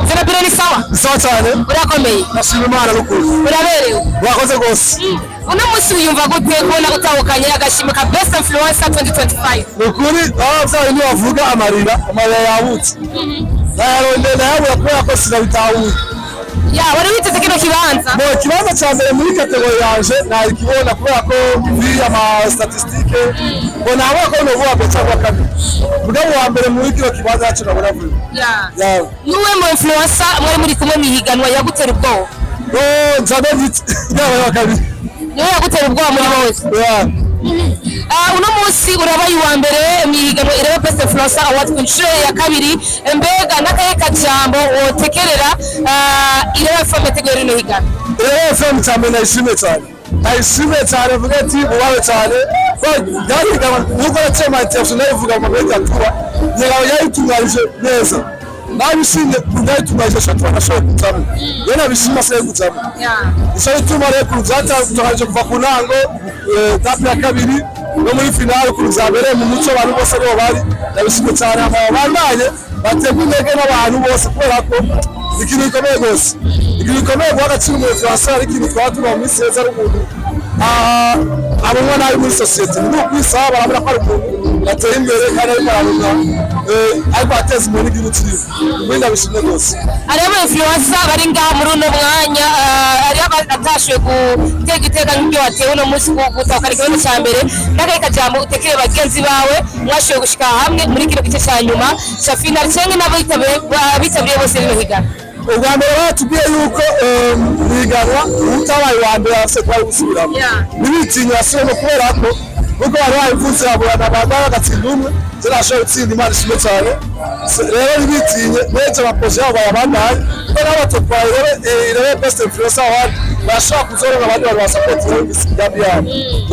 Zenobino ni sawa? Sawa cyane. Urakomeye? Nashima Imana n'ukuri. Uraberewe? Wakoze gose. Uno munsi wiyumva gute kubona utahukanye agashimwe ka Best Influencer 2025? Nukuri abavyaye ni bavuga amarira yabutse. Narondera yabura kubera ko sinabitahuye. Ya, wari witeze kino kibanza? Bo kibanza cya mbere muri kategori yanje nakibona kubera ko vi ama statistique bona abo ko no vuba becha kwa kabiri. Mugabo wa mbere muri kino kibanza cyo nabona vuba. Ya. Nuwe mu influencer mwari muri kumwe mihiganwa yagutera ubwoba? Nzabe vite. Yawe wa kabiri. Niwe yagutera ubwoba muri bose? Ya. Uno munsi urabaye uwa mbere mihiganwa irebe Best Influencer Award ku nshuro ya kabiri. Mbega n'akaye kajambo wotekerera irebe FM tegera ino higanwa? Irebe FM cyane nayishime cyane. Nayishime cyane vuga ati uwawe cyane. Yahiganwa nuko yacema international ivuga mu beta tuba. Nyirawo yayitunganije neza. Nabishimye kudayitunganyije shatwa nashobora kutamo. Yena bishima se kutamo. Isho itumare kuzata tuhaje kuva ku ntango tapi ya kabiri no muri finale kuzabere mu muco abantu bose bo bari nabishimye cyane abandanye bategumege n'abantu bose kubera ko ikintu gikomeye gose. Ikintu gikomeye gwagaciro mu Fransa ari ikintu twatuma mu seza rumuntu. Abona nayo muri society ni kwisaba barabura ko ari umuntu bateye imbere kandi ari barabona ariko ateze mu n'igihugu kiri wenda bishimye gose. Arimo influencer bari ngaha muri uno mwanya ari atashiwe gutega itega nk'ibyo watewe no munsi gutaka ikibazo cya mbere n'akaye kajambo utekere bagenzi bawe mwashoboye gushika hamwe muri kino gice cya nyuma cya finale cyangwa n'abitabiriye bose rino higanwa. Ubwa mbere batubwiye yuko higanwa utabaye wa mbere afite kwa gusubiramo n'ibitinya asome kubera ko kuko bari bayivuze abana bagara gatsinda umwe zirashobora gutsinda Imana ishimwe cyane rero n'ibitinye neza bapoje abo yabandaye kuko n'abatopwaye irebe Best Influencer Award bashaka kuzorora abandi bari basapoti rero bisigaye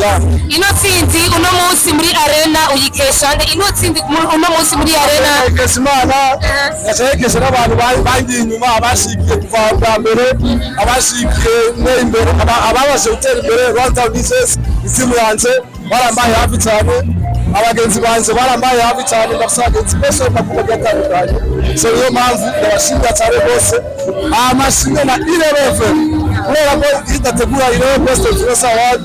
yabo. Ino tsinzi uno munsi muri arena uyikesha nde? Ino tsinzi uno munsi muri arena Imana yashekesha n'abantu bangiye inyuma abashikiye kuva bwa mbere abashikiye imbere ababashe gutera imbere Rwanda Business isimu yanje barambaye hafi cyane abagenzi banje barambaye hafi cyane ndabagenzi bose bakuba gatandukanye so niyo mpamvu ndabashimira cyane bose amashimwe na irebe kubera ko idategura irebe Best Influencer Award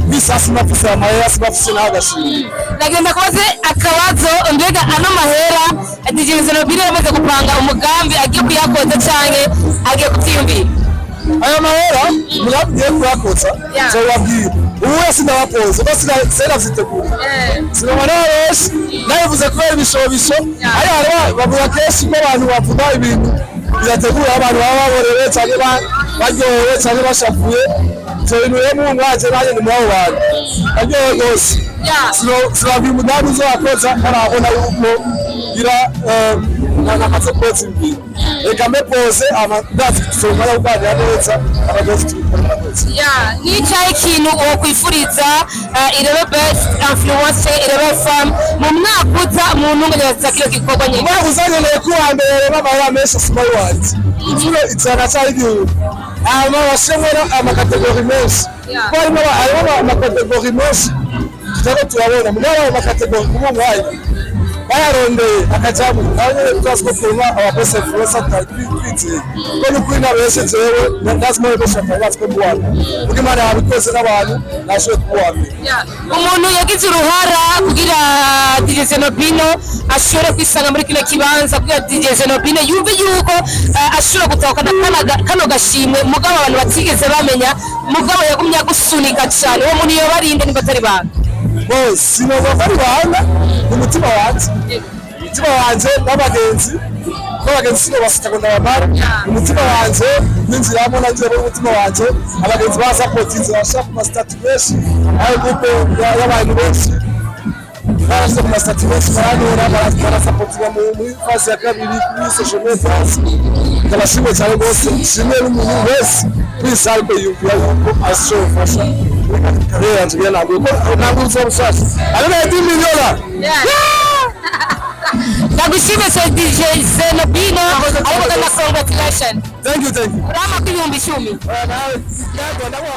bisasi mafise amahera sibafise n'agashimwe. Nagenda kubaze akabazo mbega ano mahera DJ Zenobino yamaze gupanga umugambi agiye kuyakoza cyane agiye kutiyumvira aya mahera murabiye kuyakoza so wabwira ubu wese ndabapoze bose sinazitegura sinabona wese nayivuze kubera ibishobisho ari bavuga kenshi ko abantu bavuga ibintu byategura abantu baba baborewe cyane baryohewe cyane bashavuye so ibintu rero mwaje naje ni mwaho bantu baryohewe gose sinabwira umudamu uzakoza arabona yuko gira namaze kwezi mbiri reka mepose amandazi tusomara kuganira neza abagenzi tubikora neza. Ni cyahe ikintu uwo kwifuriza irebe Best Influencer irebe FM mu mwaka uza mu ntungo za kino gikorwa nyine? Mwaka uzanyeneye kuwa mbere b'amahera menshi asimaye wanjye inshuro ijana cyangwa igihumbi bashemera amakategori menshi kuko harimo amakategori menshi tutari turabona muri ayo makategori kuba mwanya bayarondeye akajamu nawe twasiko kuruma aba Best Influencer twitse ko n'ukuri nabeshe jewe ndazimo bashaka batwe bwana kuko Imana yabikoze n'abantu nashoye kuwamwe. Umuntu yagize uruhara kugira DJ Zenobino ashobore kwisanga muri kino kibanza kugira DJ Zenobino yumve yuko ashobora gutahukana kano gashimwe mugabo abantu batigeze bamenya mugabo yagumye gusunika cyane uwo muntu yobarinde ni batari bana bose bari bana umutima wanje n'abagenzi sino basitago ndabamara umutima wanje n'inzira hamwe nagiye mu mutima wanje abagenzi ba support inzira bashaka ku stati benshi ayo groupe y'abantu benshi barashaka ku stati benshi baranyura support muri phase ya kabiri kuri social media ndabashimye cyane bose shimwe n'umuntu wese kwisalbe yumvira yuko ashofasha kare yanje ntabwo uzobusasa ariko 10 miliona Nagushime so DJ Zenobino ariko na congratulations. Thank you. Urama ku 10,000. Nawe, ndakuwa